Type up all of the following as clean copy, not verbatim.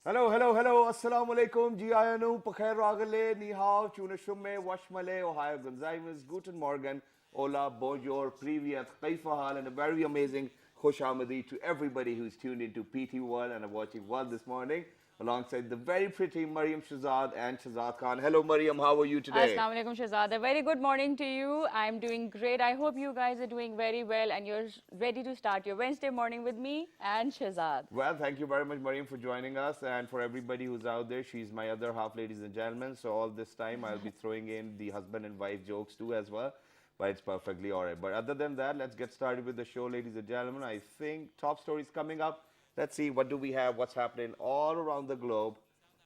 Hello, hello, hello. Assalamu alaikum. Ji ayanu. Pakhair ragale. Ni hao. Chuna shumme. Washmale. Ohio Gonzaimus. Guten Morgen. Hola. Bonjour. Privyat. Kaifa hal. And a very amazing Khosh Amadi to everybody who's tuned into PTV World and are watching World this morning alongside the very pretty Mariam Shazad and Shazad Khan. Hello, Mariam. How are you today? Assalamu alaikum Shahzad. A very good morning to you. I'm doing great. I hope you guys are doing very well and you're ready to start your Wednesday morning with me and Shahzad. Well, thank you very much, Mariam, for joining us. And for everybody who's out there, she's my other half, ladies and gentlemen. So all this time, I'll be throwing in the husband and wife jokes too as well. But it's perfectly all right. But other than that, let's get started with the show, ladies and gentlemen. I think top stories coming up. Let's see, what do we have, what's happening all around the globe.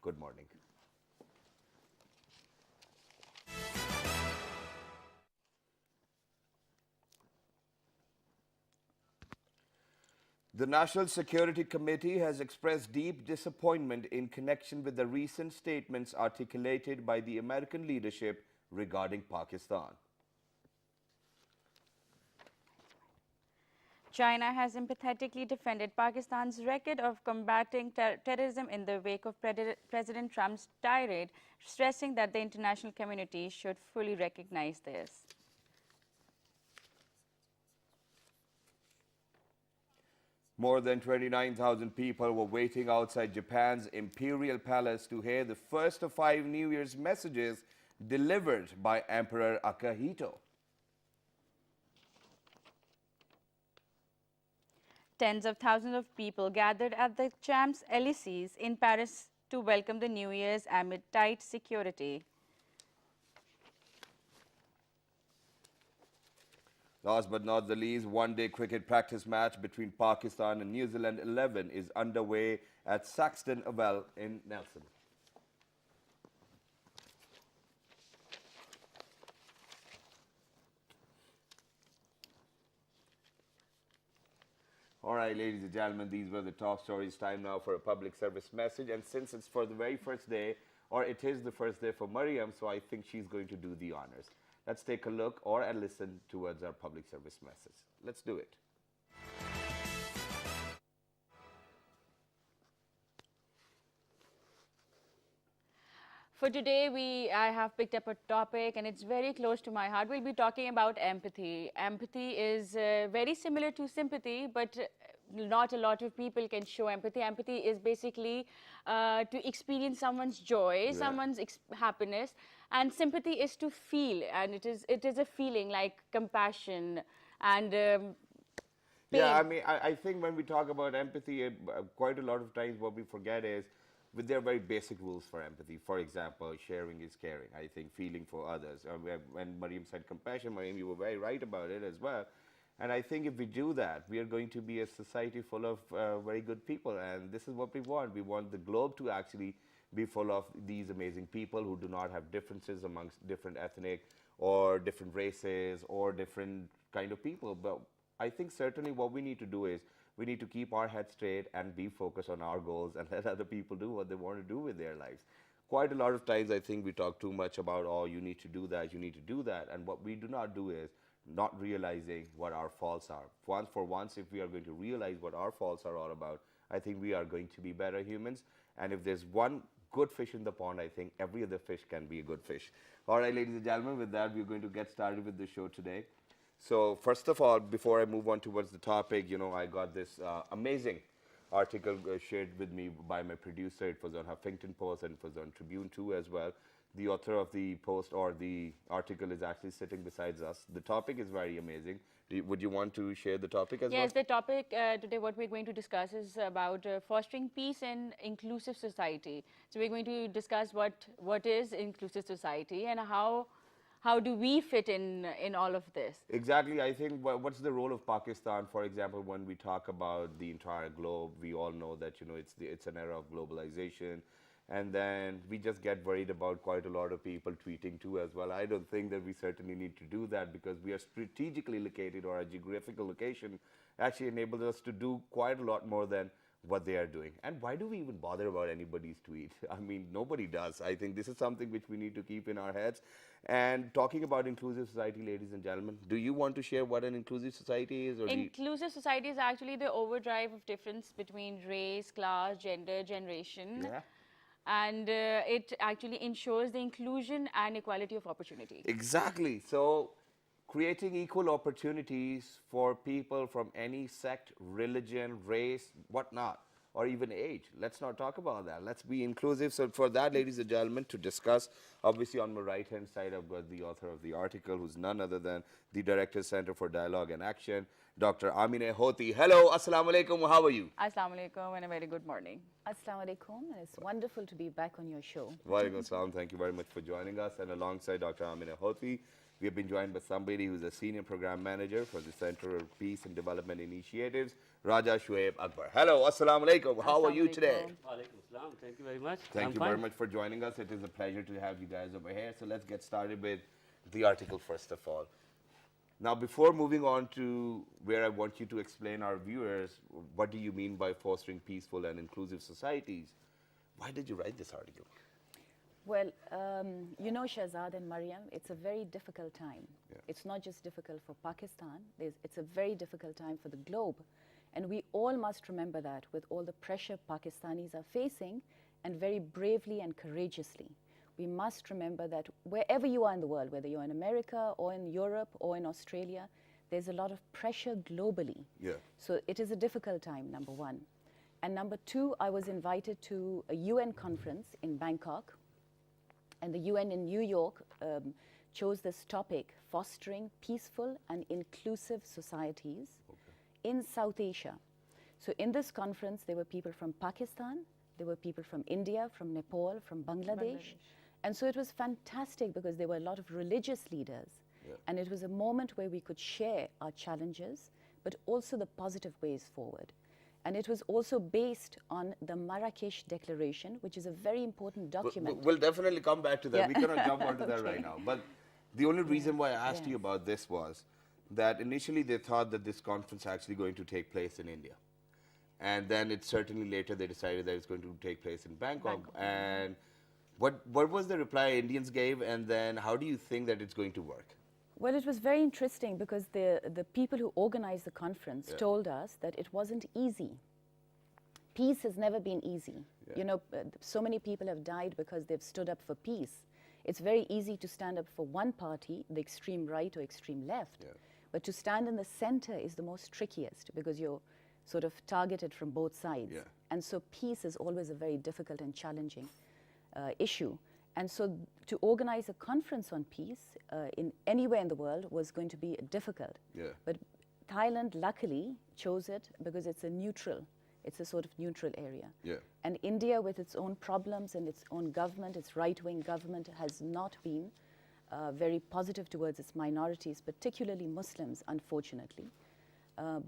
Good morning. The National Security Committee has expressed deep disappointment in connection with the recent statements articulated by the American leadership regarding Pakistan. China has empathetically defended Pakistan's record of combating terrorism in the wake of President Trump's tirade, stressing that the international community should fully recognize this. More than 29,000 people were waiting outside Japan's imperial palace to hear the first of 5 New Year's messages delivered by Emperor Akihito. Tens of thousands of people gathered at the Champs-Élysées in Paris to welcome the New Year's amid tight security. Last but not the least, one-day cricket practice match between Pakistan and New Zealand 11 is underway at Saxton Oval in Nelson. All right, ladies and gentlemen, these were the top stories. Time now for a public service message. And since it's for the very first day, or it is the first day for Mariam, so I think she's going to do the honors. Let's take a look or a listen towards our public service message. Let's do it. For today, I have picked up a topic and it's very close to my heart. We'll be talking about empathy. Empathy is very similar to sympathy, but not a lot of people can show empathy. Empathy is basically to experience someone's joy, Yeah. someone's happiness, and sympathy is to feel, and it is a feeling like compassion and Yeah, I pain. mean, I think when we talk about empathy, quite a lot of times what we forget is with their very basic rules for empathy. For example, sharing is caring. I think feeling for others. When Mariam said compassion, Mariam, you were very right about it as well. And I think if we do that, we are going to be a society full of very good people. And this is what we want. We want the globe to actually be full of these amazing people who do not have differences amongst different ethnic or different races or different kind of people. But I think certainly what we need to do is we need to keep our head straight and be focused on our goals and let other people do what they want to do with their lives. Quite a lot of times I think we talk too much about, oh, you need to do that, you need to do that. And what we do not do is not realizing what our faults are. For once, if we are going to realize what our faults are all about, I think we are going to be better humans. And if there's one good fish in the pond, I think every other fish can be a good fish. All right, ladies and gentlemen, with that, we're going to get started with the show today. So first of all, before I move on towards the topic, I got this amazing article shared with me by my producer. It was on Huffington Post and it was on Tribune too as well. The author of the post or the article is actually sitting beside us. The topic is very amazing. Would you want to share the topic as well? Yes, the topic today, what we're going to discuss is about fostering peace and inclusive society. So we're going to discuss what is inclusive society and how do we fit in all of this. Exactly. I think what's the role of Pakistan, for example, when we talk about the entire globe, we all know that, it's an era of globalization. And then we just get worried about quite a lot of people tweeting too as well. I don't think that we certainly need to do that because we are strategically located or our geographical location actually enables us to do quite a lot more than what they are doing. And why do we even bother about anybody's tweet? I mean, nobody does. I think this is something which we need to keep in our heads. And talking about inclusive society, ladies and gentlemen, do you want to share what an inclusive society is? Or Inclusive society is actually the overdrive of difference between race, class, gender, generation. Yeah. And it actually ensures the inclusion and equality of opportunity. Exactly. So, creating equal opportunities for people from any sect, religion, race, whatnot, or even age. Let's not talk about that. Let's be inclusive. So, for that, ladies and gentlemen, to discuss, obviously on my right hand side, I've got the author of the article, who's none other than the Director Center for Dialogue and Action, Dr. Amine Hoti. Hello, assalamu alaikum. How are you? Assalamu alaikum and a very good morning. Assalamu alaikum, and it's wonderful to be back on your show. Wa alaikum assalam. Thank you very much for joining us. And alongside Dr. Amine Hoti, we have been joined by somebody who's a senior program manager for the Center of Peace and Development Initiatives, Raja Shoaib Akbar. Hello, assalamu alaikum. How are you today? Walaikum assalam. Thank you very much. Thank I'm you fine. very much for joining us. It is a pleasure to have you guys over here. So let's get started with the article first of all. Now, before moving on to where I want you to explain our viewers, what do you mean by fostering peaceful and inclusive societies? Why did you write this article? Well, you know, Shahzad and Mariam, it's a very difficult time. Yeah. It's not just difficult for Pakistan, it's a very difficult time for the globe. And we all must remember that with all the pressure Pakistanis are facing, and very bravely and courageously. We must remember that wherever you are in the world, whether you're in America or in Europe or in Australia, there's a lot of pressure globally. Yeah. So it is a difficult time, number one. And number two, I was invited to a UN conference in Bangkok. And the UN in New York chose this topic, fostering peaceful and inclusive societies in South Asia. So in this conference, there were people from Pakistan, there were people from India, from Nepal, from Bangladesh. And so it was fantastic because there were a lot of religious leaders. Yeah. And it was a moment where we could share our challenges, but also the positive ways forward. And it was also based on the Marrakesh Declaration, which is a very important document. We'll definitely come back to that. Yeah. We cannot jump onto that right Okay. now. But the only reason why I asked you Yes. about this was that initially they thought that this conference actually going to take place in India. And then it certainly later they decided that it's going to take place in Bangkok. And what was the reply Indians gave, and then how do you think that it's going to work? Well, it was very interesting because the people who organized the conference Yeah. told us that it wasn't easy. Peace has never been easy. Yeah. You know, so many people have died because they've stood up for peace. It's very easy to stand up for one party, the extreme right or extreme left. Yeah. But to stand in the center is the most trickiest because you're sort of targeted from both sides. Yeah. And so peace is always a very difficult and challenging issue. And so to organize a conference on peace in anywhere in the world was going to be difficult. Yeah. But Thailand luckily chose it because it's a sort of neutral area. Yeah. And India, with its own problems and its own government, its right-wing government, has not been very positive towards its minorities, particularly Muslims, unfortunately.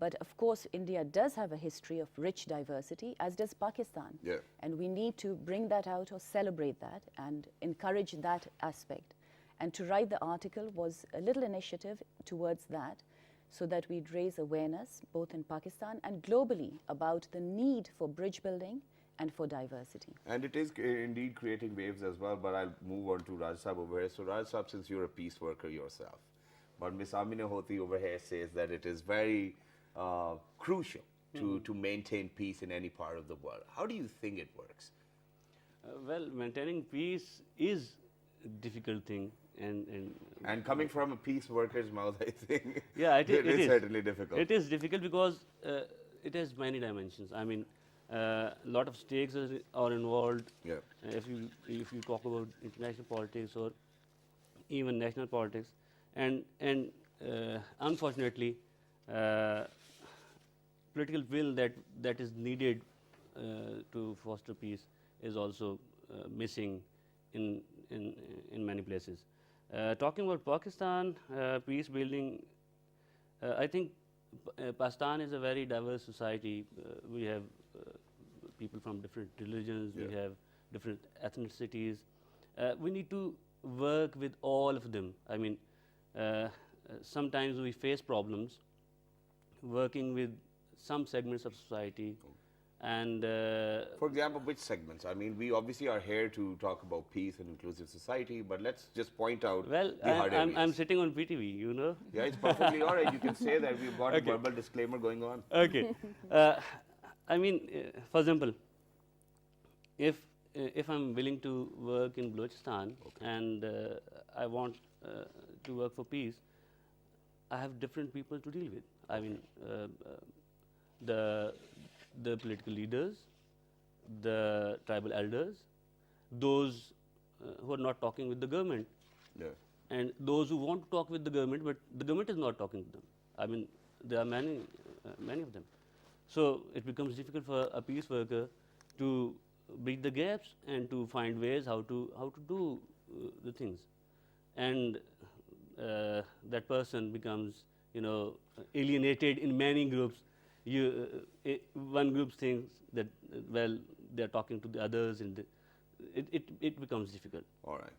But of course, India does have a history of rich diversity, as does Pakistan. Yeah. And we need to bring that out or celebrate that and encourage that aspect. And to write the article was a little initiative towards that, so that we'd raise awareness both in Pakistan and globally about the need for bridge building and for diversity. And it is indeed creating waves as well, but I'll move on to Raj Saab over here. So Raj Saab, since you're a peace worker yourself, but Ms. Amine Hoti over here says that it is very crucial to maintain peace in any part of the world. How do you think it works? Well, maintaining peace is a difficult thing, And coming from a peace worker's mouth, I think yeah, it is is certainly difficult. It is difficult because it has many dimensions. I mean, a lot of stakes are involved. Yeah. If you talk about international politics or even national politics, and unfortunately, political will that is needed to foster peace is also missing in many places. Talking about Pakistan, peace building, I think Pakistan is a very diverse society. We have people from different religions, we have different ethnicities. We need to work with all of them. I mean, sometimes we face problems working with some segments of society And For example, which segments? I mean, we obviously are here to talk about peace and inclusive society, but let's just point out well, the hard areas. I'm sitting on PTV, you know. Yeah, it's perfectly all right. You can say that we've got Okay. a verbal disclaimer going on. Okay. I mean, for example, if I'm willing to work in Balochistan and I want to work for peace, I have different people to deal with. I mean, the political leaders, the tribal elders, those who are not talking with the government, Yeah. and those who want to talk with the government, but the government is not talking to them. I mean, there are many of them. So it becomes difficult for a peace worker to bridge the gaps and to find ways how to do the things, and that person becomes, you know, alienated in many groups. One group thinks that well, they are talking to the others, and it becomes difficult. All right.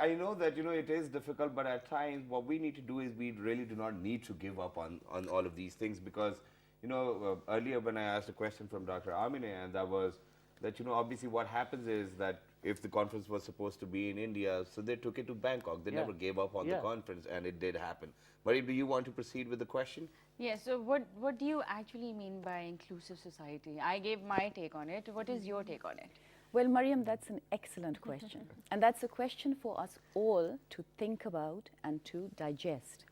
I know that, you know, it is difficult, but at times what we need to do is we really do not need to give up on all of these things, because, you know, earlier when I asked a question from Dr. Amine, and that was that, you know, obviously what happens is that if the conference was supposed to be in India, so they took it to Bangkok. They Yeah. never gave up on the Yeah. conference, and it did happen. Mariam, do you want to proceed with the question? Yes, so what do you actually mean by inclusive society? I gave my take on it. What is your take on it? Well, Mariam, that's an excellent question. And that's a question for us all to think about and to digest.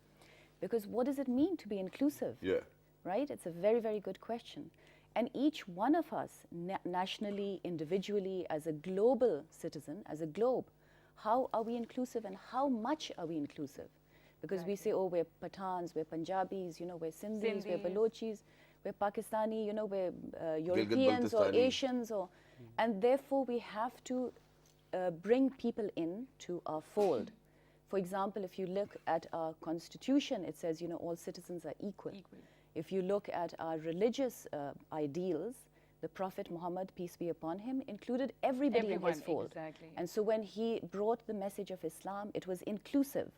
Because what does it mean to be inclusive? Yeah. Right? It's a very, very good question. And each one of us, nationally, individually, as a global citizen, as a globe, how are we inclusive and how much are we inclusive? Because we say, oh, we're Pathans, we're Punjabis, you know, we're Sindhis, we're Sindhis. Balochis, we're Pakistani, you know, we're Europeans or Baltistani. Asians, or, and therefore we have to bring people in to our fold. For example, if you look at our constitution, it says, you know, all citizens are equal. If you look at our religious ideals, the Prophet Muhammad, peace be upon him, included everybody in his fold. Exactly. And so when he brought the message of Islam, it was inclusive.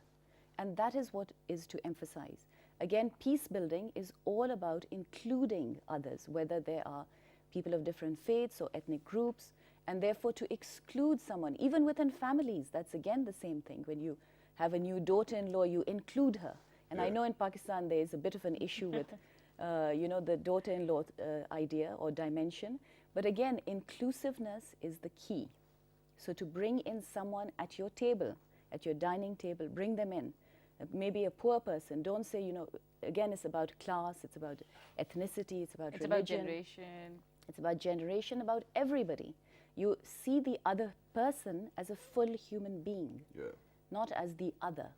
And that is what is to emphasize. Again, peace building is all about including others, whether they are people of different faiths or ethnic groups, and therefore to exclude someone, even within families, that's again the same thing. When you have a new daughter-in-law, you include her. And I know in Pakistan there is a bit of an issue with, you know, the daughter-in-law idea or dimension. But again, inclusiveness is the key. So to bring in someone at your table, at your dining table, bring them in. Maybe a poor person, don't say, you know, again, it's about class, it's about ethnicity, it's about It's about religion. generation. It's about generation, about everybody. You see the other person as a full human being, Yeah. not as the other.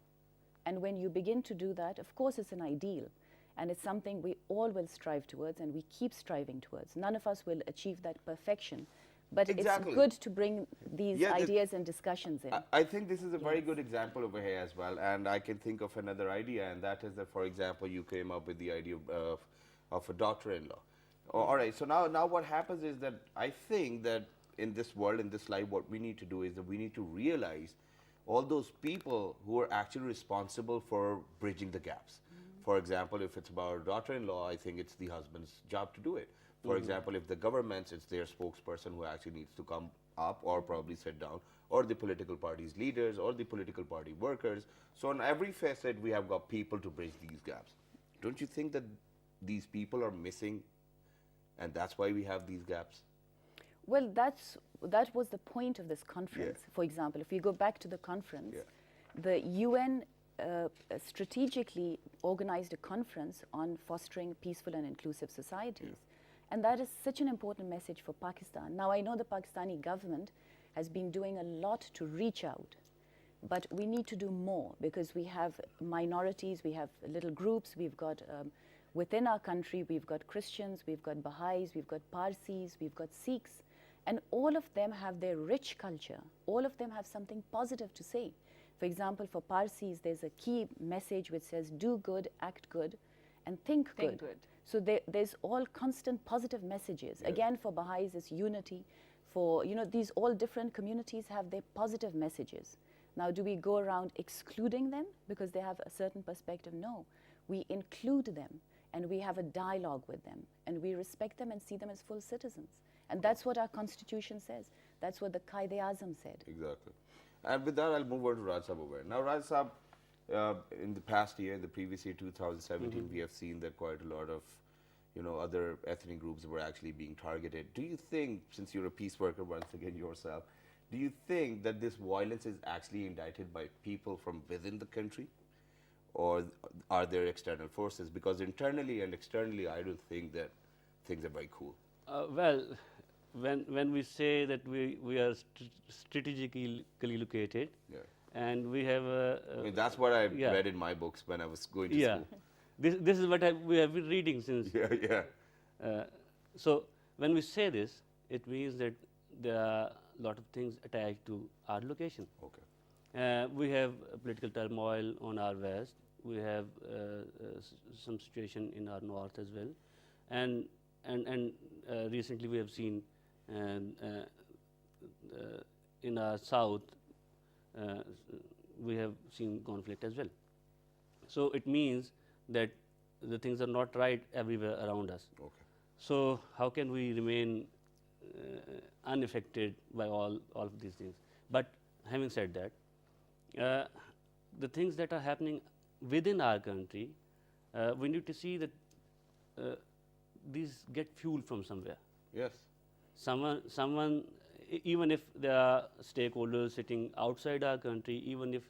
And when you begin to do that, of course, it's an ideal. And it's something we all will strive towards and we keep striving towards. None of us will achieve that perfection. But Exactly. it's good to bring these Yeah, ideas and discussions in. I think this is a very good example over here as well, and I can think of another idea, and that is that, for example, you came up with the idea of a daughter-in-law. All right, so now what happens is that I think that in this world, in this life, what we need to do is that we need to realize all those people who are actually responsible for bridging the gaps. For example, if it's about a daughter-in-law, I think it's the husband's job to do it. For example, if the governments, it's their spokesperson who actually needs to come up or probably sit down, or the political party's leaders or the political party workers. So on every facet, we have got people to bridge these gaps. Don't you think that these people are missing, and that's why we have these gaps? Well, that was the point of this conference. For example, if you go back to the conference, the UN strategically organized a conference on fostering peaceful and inclusive societies. And that is such an important message for Pakistan. Now, I know the Pakistani government has been doing a lot to reach out, but we need to do more because we have minorities, we have little groups, we've got, within our country, we've got Christians, we've got Baha'is, we've got Parsis, we've got Sikhs, and all of them have their rich culture. All of them have something positive to say. For example, for Parsis, there's a key message which says, do good, act good, and think good. So there's all constant positive messages. Again, for Baha'is, it's unity. For, you know, these all different communities have their positive messages. Now, do we go around excluding them because they have a certain perspective? No. We include them. and we have a dialogue with them, and we respect them and see them as full citizens. And that's what our constitution says. That's what the Qaid-e-Azam said. Exactly. And with that, I'll move on to Raj Sahab over. Now, Raj Sahab, in the past year, in the previous year, 2017, we have seen that quite a lot of, other ethnic groups were actually being targeted. Do you think, since you're a peace worker once again yourself, do you think that this violence is actually indicted by people from within the country? Or are there external forces? Because internally and externally, I don't think that things are very cool. Well, when we say that we are strategically located, Yeah. and we have I mean, that's what I yeah. read in my books when I was going to yeah, school. this is what we have been reading since. Yeah. So when we say this, it means that there are a lot of things attached to our location. Okay. We have political turmoil on our west. We have some situation in our north as well, and recently we have seen in our south we have seen conflict as well. So it means that the things are not right everywhere around us. Okay. So how can we remain unaffected by all of these things? But having said that, the things that are happening within our country, we need to see that these get fuel from somewhere. Yes. Someone, even if there are stakeholders sitting outside our country, even if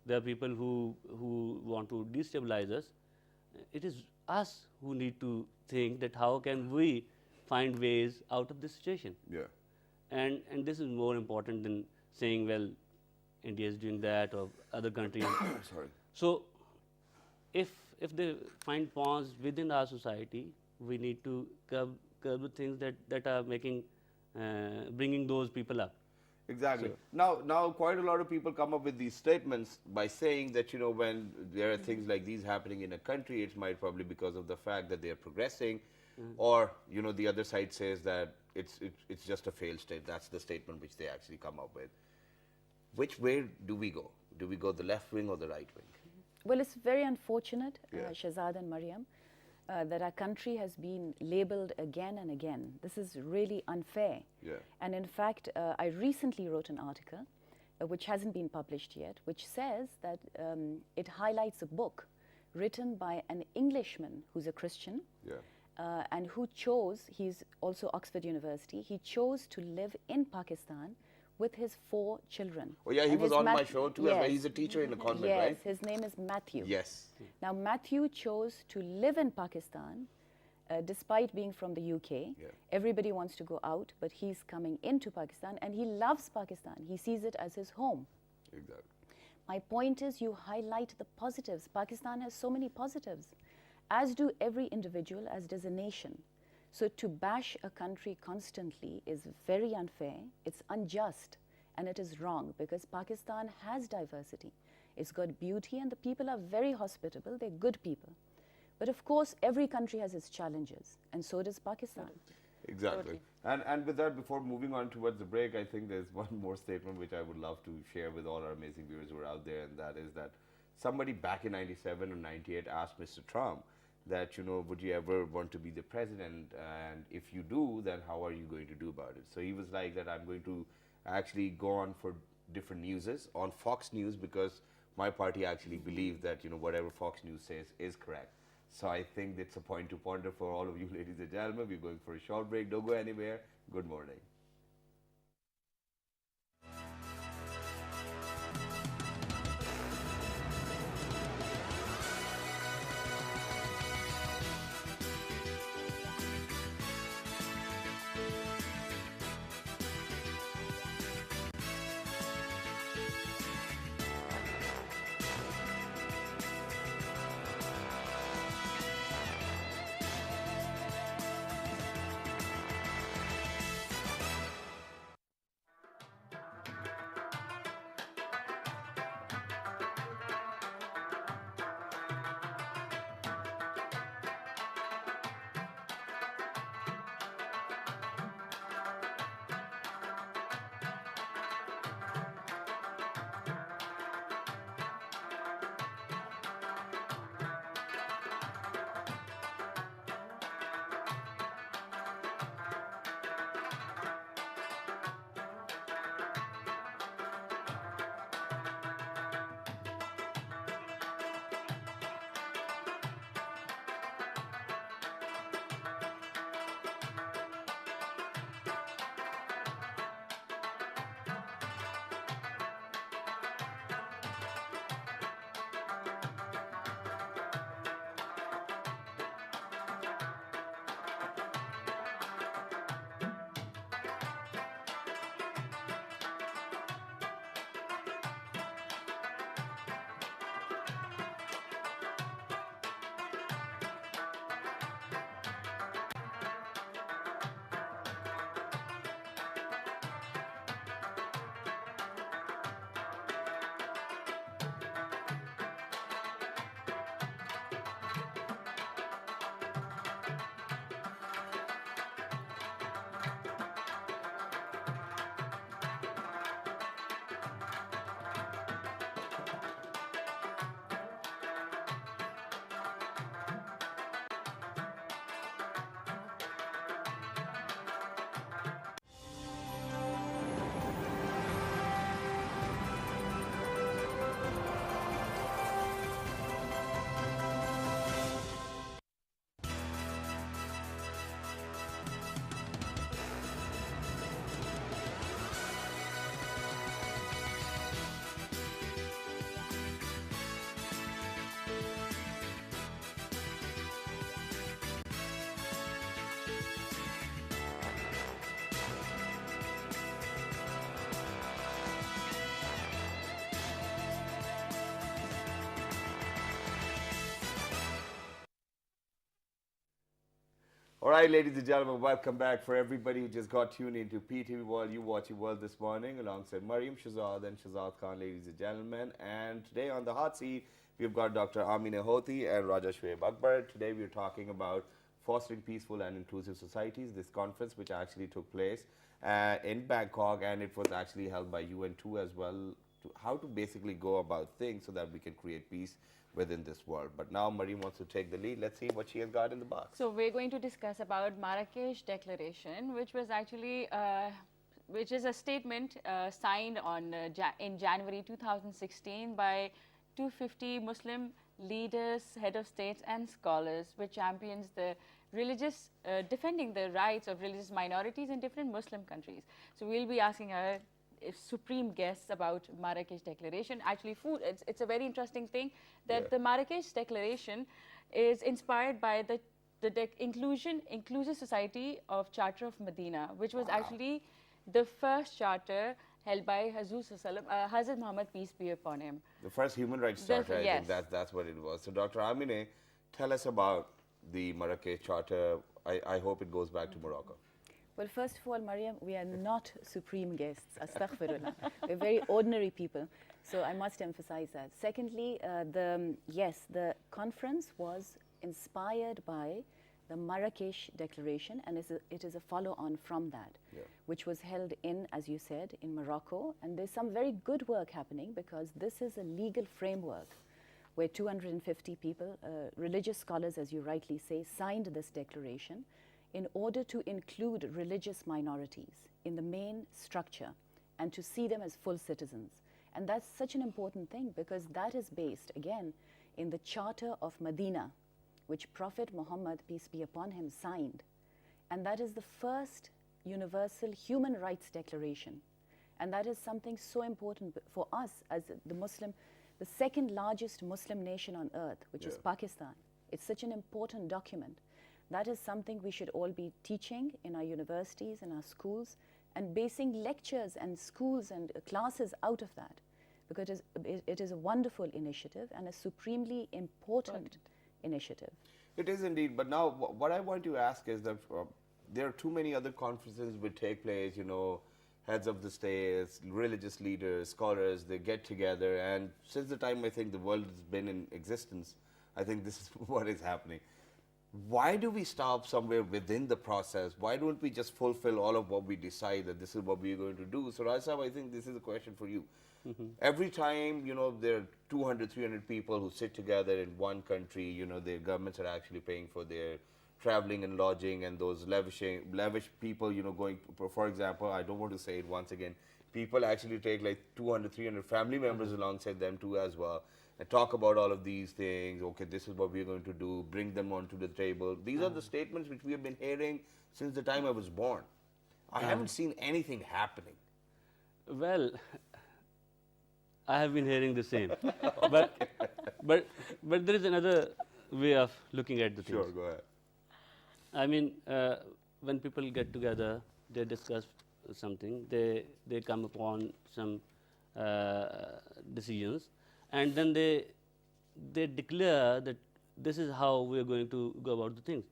there are people who want to destabilize us, it is us who need to think that how can we find ways out of this situation. Yeah. And this is more important than saying, well, India is doing that or other countries. Sorry. So if they find pawns within our society, we need to curb the things that are making bringing those people up. Exactly. Now, quite a lot of people come up with these statements by saying that, when there are things like these happening in a country, it might probably because of the fact that they are progressing, or, the other side says that it's just a failed state. That's the statement which they actually come up with. Which way do we go? Do we go the left wing or the right wing? Well, it's very unfortunate, Yeah. Shahzad and Mariam, that our country has been labeled again and again. This is really unfair. Yeah. And in fact, I recently wrote an article, which hasn't been published yet, which says that it highlights a book written by an Englishman who's a Christian, Yeah. and who chose, he's also Oxford University, he chose to live in Pakistan with his 4 children. Oh, yeah, he And was his on my show too. Yes. He's a teacher in a convent, Yes, right? his name is Matthew. Yes. Now, Matthew chose to live in Pakistan despite being from the UK. Yeah. Everybody wants to go out, but he's coming into Pakistan and he loves Pakistan. He sees it as his home. Exactly. My point is you highlight the positives. Pakistan has so many positives, as do every individual, as does a nation. So to bash a country constantly is very unfair, it's unjust, and it is wrong because Pakistan has diversity. It's got beauty and the people are very hospitable, they're good people. But of course, every country has its challenges, and so does Pakistan. Exactly. And with that, before moving on towards the break, I think there's one more statement which I would love to share with all our amazing viewers who are out there, and that is that somebody back in 97 or 98 asked Mr. Trump that, would you ever want to be the president? And if you do, then how are you going to do about it? So he was like that, I'm going to actually go on for different newses on Fox News because my party actually believes that, whatever Fox News says is correct. So I think it's a point to ponder for all of you, ladies and gentlemen. We're going for a short break. Don't go anywhere. Good morning. All right, ladies and gentlemen, welcome back. For everybody who just got tuned into PTV World, you watching World this morning alongside Mariam Shahzad and Shahzad Khan, ladies and gentlemen. And today on the hot seat, we've got Dr. Amina Hoti and Raja Shoaib Akbar. Today we're talking about fostering peaceful and inclusive societies. This conference, which actually took place in Bangkok, and it was actually held by UN too as well, to how to basically go about things so that we can create peace within this world. But now Mariam wants to take the lead. Let's see what she has got in the box. So we're going to discuss about Marrakesh Declaration, which was actually, which is a statement signed on in January 2016 by 250 Muslim leaders, head of states and scholars, which champions the religious, defending the rights of religious minorities in different Muslim countries. So we'll be asking our supreme guests about Marrakesh Declaration. Actually, food, it's a very interesting thing that the Marrakesh Declaration is inspired by the Inclusive Society of Charter of Medina, which was actually the first charter held by Hazrat Muhammad, peace be upon him. The first human rights charter, I think that's what it was. So Dr. Amine, tell us about the Marrakesh Charter. I hope it goes back to Morocco. Well, first of all, Mariam, we are not supreme guests. Astaghfirullah. We're very ordinary people. So I must emphasize that. Secondly, the conference was inspired by the Marrakesh Declaration, and it is a follow-on from that, which was held in, as you said, in Morocco. And there's some very good work happening because this is a legal framework where 250 people, religious scholars, as you rightly say, signed this declaration in order to include religious minorities in the main structure and to see them as full citizens. And that's such an important thing because that is based, again, in the Charter of Medina, which Prophet Muhammad, peace be upon him, signed. And that is the first universal human rights declaration. And that is something so important for us as the second largest Muslim nation on earth, which is Pakistan. It's such an important document. That is something we should all be teaching in our universities, in our schools, and basing lectures and schools and classes out of that, because it is a wonderful initiative and a supremely important initiative. It is indeed, but now what I want to ask is that there are too many other conferences which take place, you know, heads of the states, religious leaders, scholars, they get together, and since the time I think the world has been in existence, I think this is what is happening. Why do we stop somewhere within the process? Why don't we just fulfill all of what we decide that this is what we're going to do? So Raisab, I think this is a question for you. Every time, you know, there are 200, 300 people who sit together in one country, you know, their governments are actually paying for their traveling and lodging, and those lavish people, you know, going, for example, I don't want to say it once again, people actually take like 200, 300 family members alongside them too as well, and talk about all of these things. Okay, this is what we're going to do, bring them onto the table. These are the statements which we have been hearing since the time I was born. I haven't seen anything happening. Well, I have been hearing the same. but there is another way of looking at the things. Sure, go ahead. I mean, when people get together, they discuss something, they come upon some decisions, and then they declare that this is how we are going to go about the things.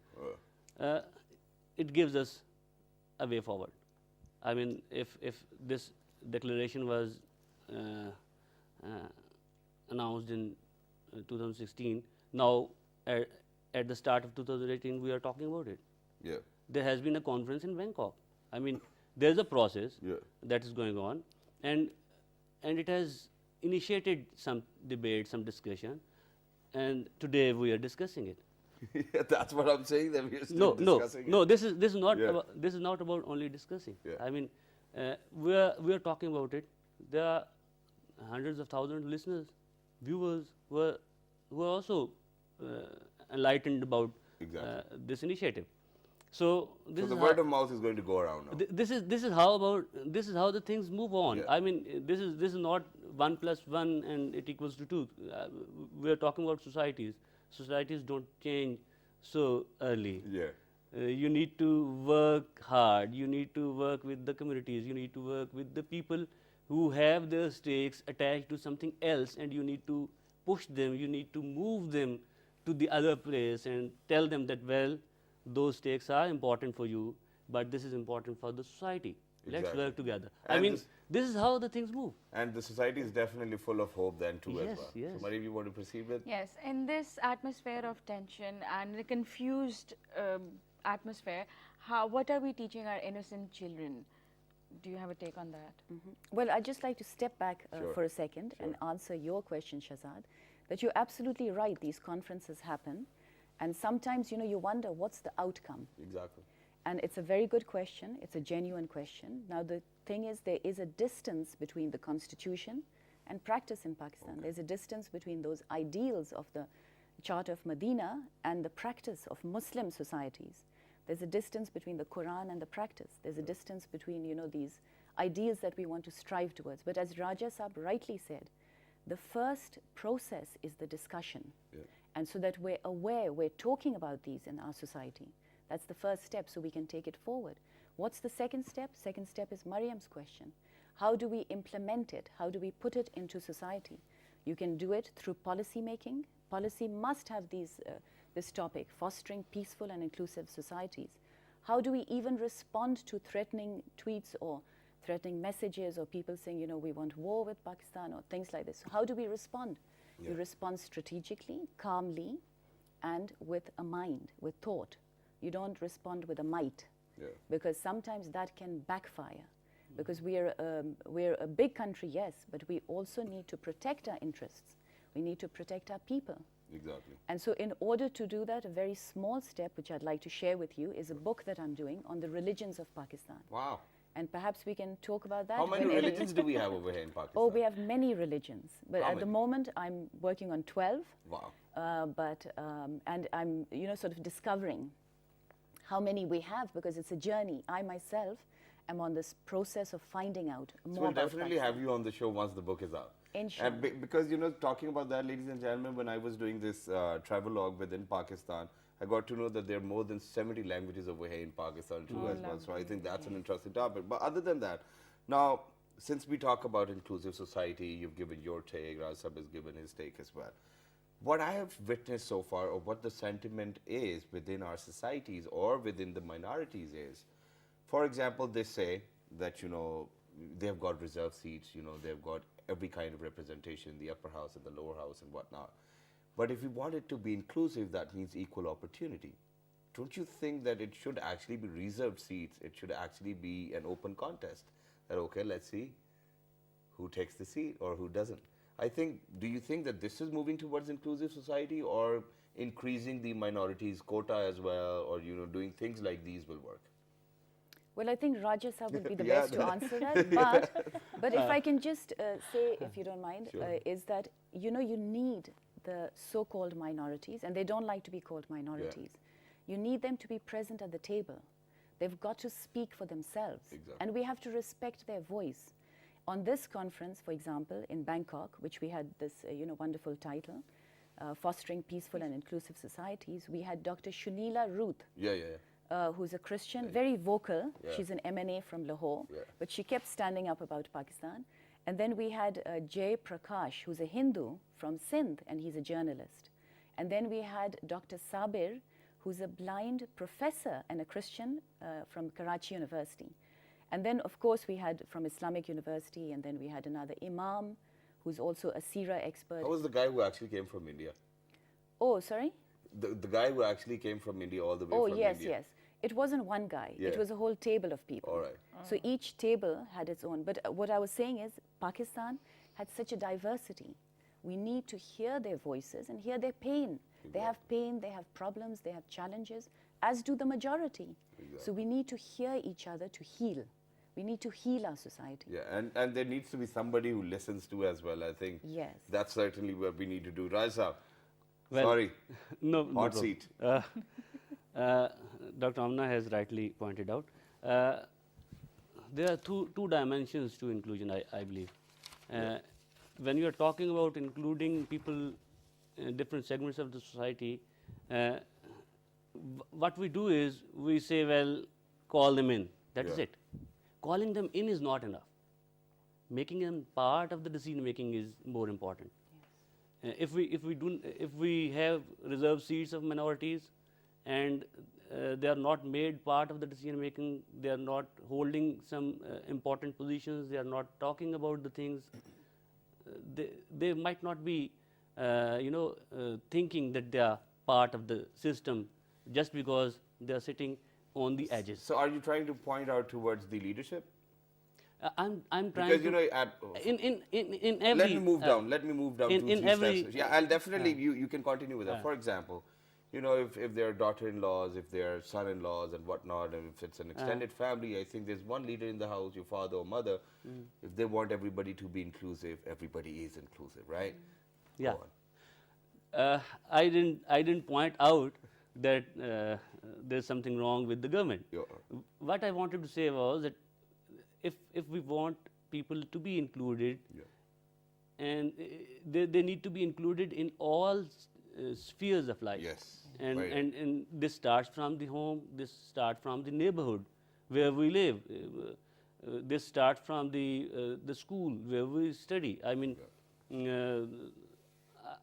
It gives us a way forward. I mean, if this declaration was announced in 2016, now at the start of 2018 we are talking about it. Yeah. There has been a conference in Bangkok. I mean, there's a process that is going on, and it has initiated some debate, some discussion, and today we are discussing it. Yeah, that's what I'm saying, that we're still discussing it. No, this is not about only discussing. Yeah. I mean, we are talking about it. There are hundreds of thousands of listeners, viewers who are also enlightened about this initiative. So the word of mouth is going to go around now. This is how the things move on. Yeah. I mean, this is not 1 + 1 and it equals to 2. We are talking about societies. Societies don't change so early. Yeah. You need to work hard. You need to work with the communities. You need to work with the people who have their stakes attached to something else, and you need to push them. You need to move them to the other place and tell them that, well, those stakes are important for you, but this is important for the society. Let's Exactly. work together. And I mean, this is how the things move. And the society is definitely full of hope then too as Yes, well. yes. So Mariam, you want to proceed with? Yes, in this atmosphere of tension and the confused atmosphere, what are we teaching our innocent children? Do you have a take on that? Well, I'd just like to step back Sure. for a second and answer your question, Shahzad, that you're absolutely right. These conferences happen, and sometimes, you wonder what's the outcome. Exactly. And it's a very good question. It's a genuine question. Now, the thing is, there is a distance between the constitution and practice in Pakistan. There's a distance between those ideals of the Charter of Medina and the practice of Muslim societies. There's a distance between the Quran and the practice. There's a distance between, these ideals that we want to strive towards. But as Raja Saab rightly said, the first process is the discussion. Yeah. And so that we're aware, we're talking about these in our society. That's the first step, so we can take it forward. What's the second step? Second step is Mariam's question. How do we implement it? How do we put it into society? You can do it through policy making. Policy must have this topic, fostering peaceful and inclusive societies. How do we even respond to threatening tweets or threatening messages or people saying, we want war with Pakistan or things like this? So how do we respond? Yeah. You respond strategically, calmly, and with a mind, with thought. You don't respond with a might, Yeah. because sometimes that can backfire. Because we're a big country, yes, but we also need to protect our interests. We need to protect our people. Exactly. And so in order to do that, a very small step, which I'd like to share with you, is a book that I'm doing on the religions of Pakistan. Wow. And perhaps we can talk about that. How many whenever- religions do we have over here in Pakistan? Oh, we have many religions. But How at the many? moment, I'm working on 12. Wow. And I'm, sort of discovering how many we have, because it's a journey. I myself am on this process of finding out So more we'll about definitely Pakistan. have you on the show once the book is out. Inshallah. And because, talking about that, ladies and gentlemen, when I was doing this travelogue within Pakistan, I got to know that there are more than 70 languages over here in Pakistan too as well. So I think that's an interesting topic. But other than that, now, since we talk about inclusive society, you've given your take, Rasab has given his take as well. What I have witnessed so far, or what the sentiment is within our societies or within the minorities is, for example, they say that, they've got reserved seats, they've got every kind of representation in the upper house and the lower house and whatnot. But if we want it to be inclusive, that means equal opportunity. Don't you think that it should actually be reserved seats? It should actually be an open contest. That, okay, let's see who takes the seat or who doesn't. Do you think that this is moving towards inclusive society, or increasing the minorities quota as well, or, doing things like these will work? Well, I think Raja Saab would be the Yeah. best to answer that. But if I can just say, if you don't mind, Sure. is that, you need the so-called minorities, and they don't like to be called minorities. You need them to be present at the table. They've got to speak for themselves. Exactly. And we have to respect their voice. On this conference, for example, in Bangkok, which we had this wonderful title, Fostering Peaceful and Inclusive Societies, we had Dr. Shunila Ruth, who's a Christian, very vocal. Yeah. She's an MNA from Lahore, Yeah. but she kept standing up about Pakistan. And then we had Jay Prakash, who's a Hindu from Sindh, and he's a journalist. And then we had Dr. Sabir, who's a blind professor and a Christian from Karachi University. And then, of course, we had from Islamic University, and then we had another imam, who's also a Sira expert. How was the guy who actually came from India? Oh, sorry? The guy who actually came from India all the way Oh, from yes, India? yes. It wasn't one guy. Yeah. It was a whole table of people. All right. So each table had its own. But what I was saying is Pakistan had such a diversity. We need to hear their voices and hear their pain. They have pain, they have problems, they have challenges, as do the majority. So we need to hear each other to heal. We need to heal our society. Yeah, and there needs to be somebody who listens to as well, I think. Yes. That's certainly what we need to do. Raisa, Well, sorry, No hot problem. seat. Dr. Amna has rightly pointed out. There are two dimensions to inclusion, I believe. When you are talking about including people in different segments of the society, what we do is we say, well, call them in. That is Yeah. it. Calling them in is not enough. Making them part of the decision making is more important. If we have reserved seats of minorities, and they are not made part of the decision making. They are not holding some important positions. They are not talking about the things. They might not be, thinking that they are part of the system just because they are sitting on the edges. So are you trying to point out towards the leadership? I'm trying Because to in every. let me move down. Let me move down in 2, 3 every, steps. Yeah, I'll definitely. You can continue with that. For example, if there are daughter-in-laws, if there are son-in-laws and whatnot, and if it's an extended family, I think there's one leader in the house, your father or mother. If they want everybody to be inclusive, everybody is inclusive, right? Yeah. Go on. I didn't point out that there's something wrong with the government. Yeah. What I wanted to say was that if we want people to be included, and they need to be included in all spheres of life. Yes. And this starts from the home. This starts from the neighborhood where we live. This starts from the school where we study. I mean,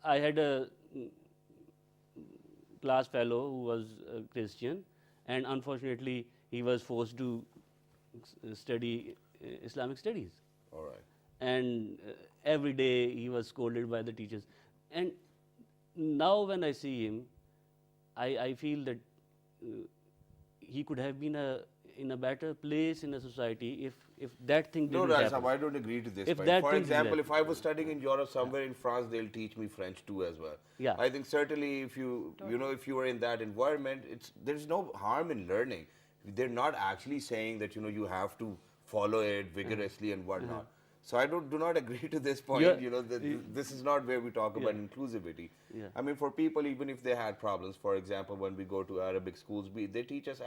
I had a class fellow who was a Christian, and unfortunately he was forced to study Islamic studies. All right. And every day he was scolded by the teachers. And now when I see him, I feel that he could have been in a better place in a society if that thing didn't No, happen. I don't agree to this If point. that For thing example, didn't if I was studying in Europe, somewhere in France, they'll teach me French too as well. Yeah. I think certainly if if you are in that environment, there's no harm in learning. They're not actually saying that you have to follow it vigorously and whatnot. So I do not agree to this point. This is not where we talk about inclusivity. Yeah. I mean, for people, even if they had problems, for example, when we go to Arabic schools, they teach us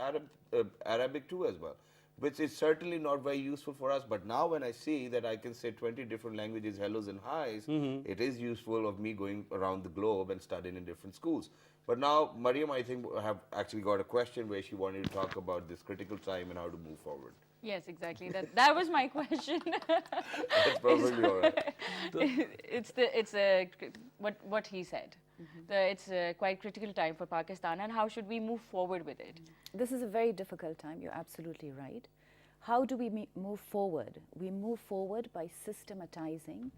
Arabic too as well, which is certainly not very useful for us. But now when I see that I can say 20 different languages, hellos and highs, it is useful of me going around the globe and studying in different schools. But now, Mariam, I think, have actually got a question where she wanted to talk about this critical time and how to move forward. Yes, exactly. That was my question. That's probably all right. It's what he said. It's a quite critical time for Pakistan, and how should we move forward with it? This is a very difficult time. You're absolutely right. How do we move forward? We move forward by systematizing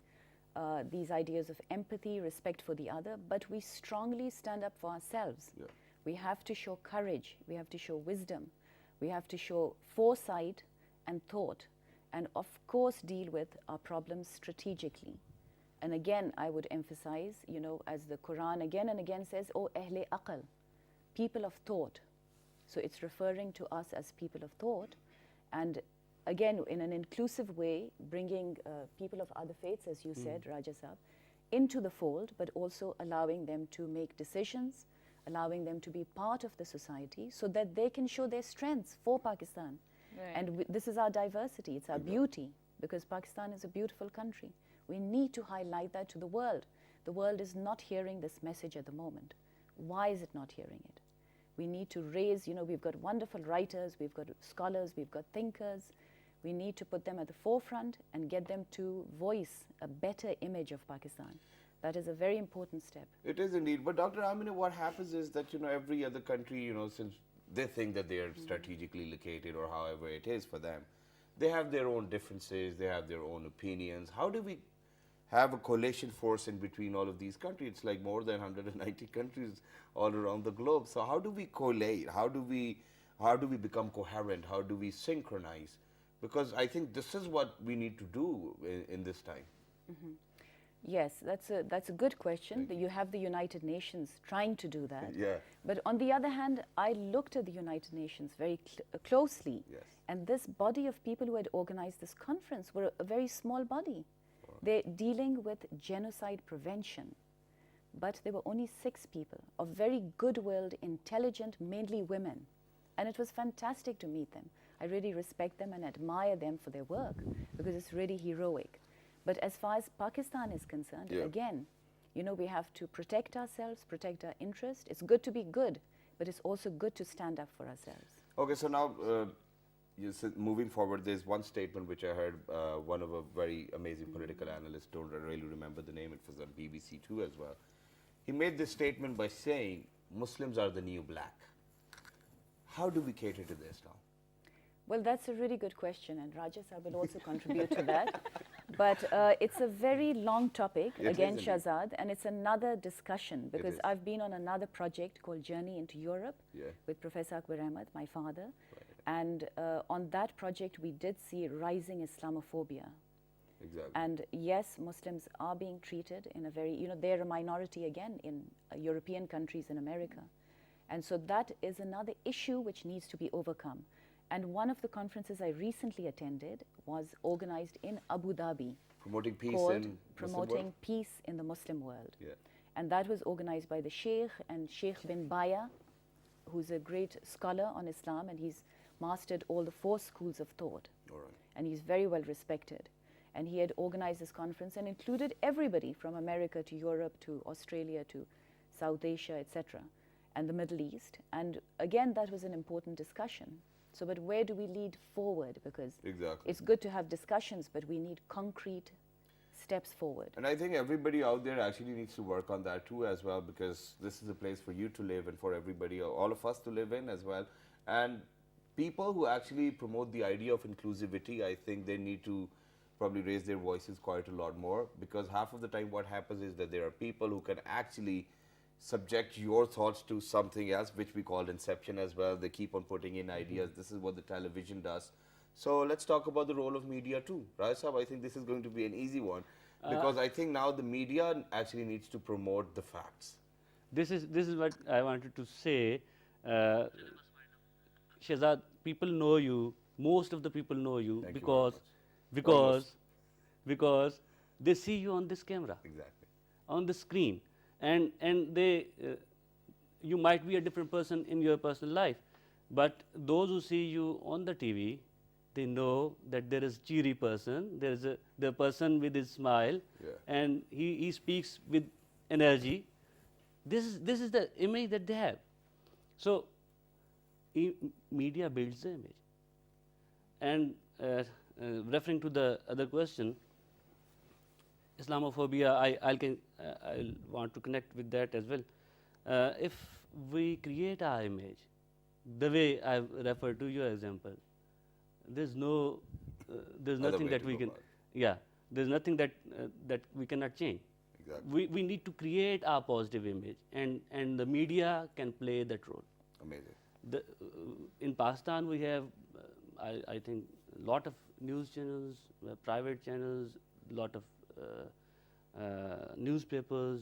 these ideas of empathy, respect for the other, but we strongly stand up for ourselves. Yeah. We have to show courage. We have to show wisdom. We have to show foresight and thought, and of course deal with our problems strategically. And again, I would emphasize, as the Quran again and again says, "O Ahle Aql," people of thought. So it's referring to us as people of thought, and again, in an inclusive way, bringing people of other faiths, as you said, Raja Saab, into the fold, but also allowing them to make decisions, allowing them to be part of the society so that they can show their strengths for Pakistan. Right. And this is our diversity, it's our beauty, because Pakistan is a beautiful country. We need to highlight that to the world. The world is not hearing this message at the moment. Why is it not hearing it? We need to raise, we've got wonderful writers, we've got scholars, we've got thinkers. We need to put them at the forefront and get them to voice a better image of Pakistan. That is a very important step. It is indeed. But Dr. Amina, what happens is that, every other country, since they think that they are strategically located or however it is for them, they have their own differences, they have their own opinions. How do we have a coalition force in between all of these countries? It's like more than 190 countries all around the globe. So how do we collate? How do we become coherent? How do we synchronize? Because I think this is what we need to do in this time. Yes, that's a good question. You have the United Nations trying to do that. Yeah. But on the other hand, I looked at the United Nations very closely. Yes. And this body of people who had organized this conference were a very small body. They're dealing with genocide prevention. But there were only 6 people of very good-willed, intelligent, mainly women. And it was fantastic to meet them. I really respect them and admire them for their work because it's really heroic. But as far as Pakistan is concerned, again, we have to protect ourselves, protect our interest. It's good to be good, but it's also good to stand up for ourselves. Okay, so now moving forward, there's one statement which I heard one of a very amazing political analyst, don't really remember the name, it was on BBC 2 as well. He made this statement by saying, Muslims are the new black. How do we cater to this now? Well, that's a really good question, and Rajesh, I will also contribute to that. But it's a very long topic, It again, is indeed. Shahzad, and it's another discussion because is. I've been on another project called Journey into Europe Yeah. with Professor Akbar Ahmed, my father. And on that project, we did see rising Islamophobia. Exactly. And yes, Muslims are being treated in a very, they're a minority again in European countries in America. And so that is another issue which needs to be overcome. And one of the conferences I recently attended was organized in Abu Dhabi. Promoting peace called in Muslim Promoting world? Peace in the Muslim World. Yeah. And that was organized by the Sheikh and Sheikh bin Baya, who's a great scholar on Islam, and he's mastered all the 4 schools of thought. All right. And he's very well respected. And he had organized this conference and included everybody from America to Europe to Australia to South Asia, etc., and the Middle East. And again, that was an important discussion. So, but where do we lead forward? Because Exactly. it's good to have discussions, but we need concrete steps forward. And I think everybody out there actually needs to work on that too as well, because this is a place for you to live and for everybody, all of us to live in as well. And people who actually promote the idea of inclusivity, I think they need to probably raise their voices quite a lot more, because half of the time what happens is that there are people who can actually subject your thoughts to something else, which we call inception as well. They keep on putting in ideas. This is what the television does. So let's talk about the role of media too. Right, Sahab, I think this is going to be an easy one, because I think now the media actually needs to promote the facts. This is what I wanted to say. Shahzad, people know you. Most of the people know you Thank you very because they see you on this camera, Exactly. on the screen, and they you might be a different person in your personal life, but those who see you on the TV, they know that there is cheery person, there is the person with his smile, Yeah. and he speaks with energy. This is the image that they have. So media builds the image. And referring to the other question, Islamophobia, I'll want to connect with that as well. If we create our image, the way I referred to your example, there's nothing way that to we go can, about it. yeah, there's nothing that we cannot change. Exactly. We need to create our positive image, and the media can play that role. Amazing. In Pakistan, we have, I think, a lot of news channels, private channels, lot of newspapers,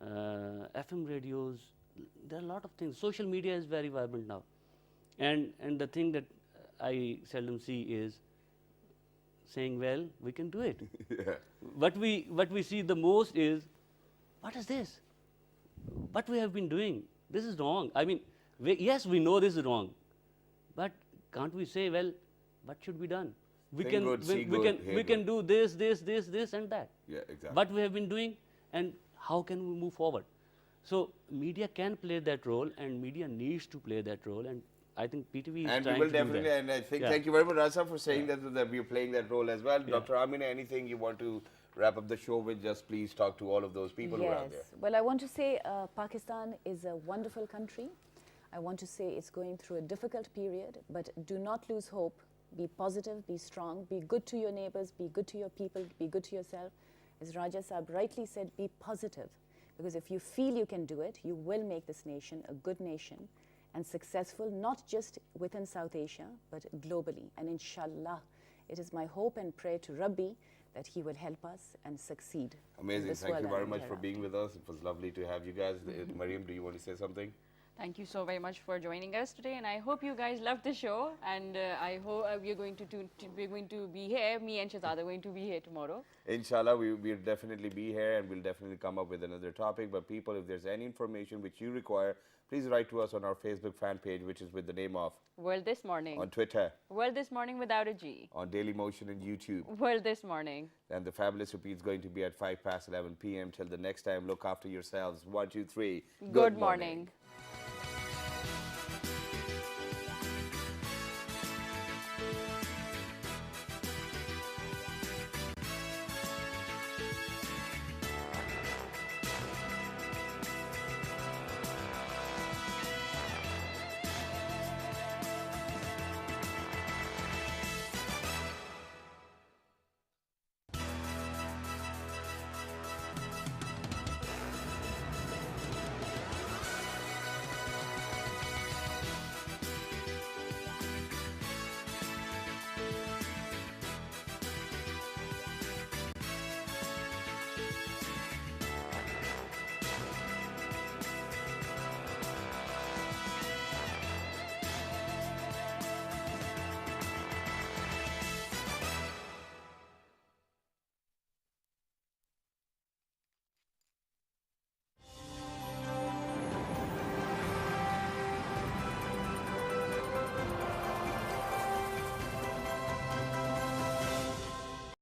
FM radios. There are a lot of things. Social media is very vibrant now, and the thing that I seldom see is saying, "Well, we can do it." Yeah. What we see the most is, what is this? What we have been doing? This is wrong. I mean, yes, we know this is wrong, but can't we say, well, what should be done? We Think can good, see we good, can hear we can good. do this and that. Yeah, exactly. What we have been doing, and how can we move forward? So media can play that role, and media needs to play that role, and I think PTV is And we trying will to do definitely, that. and I think, Yeah. thank you very much, Rasa, for saying that we are playing that role as well. Yeah. Dr. Amina, anything you want to wrap up the show with? Just please talk to all of those people who are out there. Well, I want to say Pakistan is a wonderful country. I want to say it's going through a difficult period, but do not lose hope. Be positive, be strong, be good to your neighbors, be good to your people, be good to yourself. As Raja Saab rightly said, be positive. Because if you feel you can do it, you will make this nation a good nation and successful, not just within South Asia, but globally. And inshallah, it is my hope and prayer to Rabbi that he will help us and succeed. in Amazing. this Thank world you and very in much for hereafter. being with us. It was lovely to have you guys. Mariam, do you want to say something? Thank you so very much for joining us today, and I hope you guys loved the show. And I hope we're going to be here. Me and Shahzad are going to be here tomorrow. Inshallah, we'll definitely be here, and we'll definitely come up with another topic. But people, if there's any information which you require, please write to us on our Facebook fan page, which is with the name of, World This Morning. on Twitter, World This Morning without a G. on Daily Motion and YouTube. World This Morning. And the fabulous repeat is going to be at 11 p.m. Till the next time, look after yourselves. 1, 2, 3. Good morning.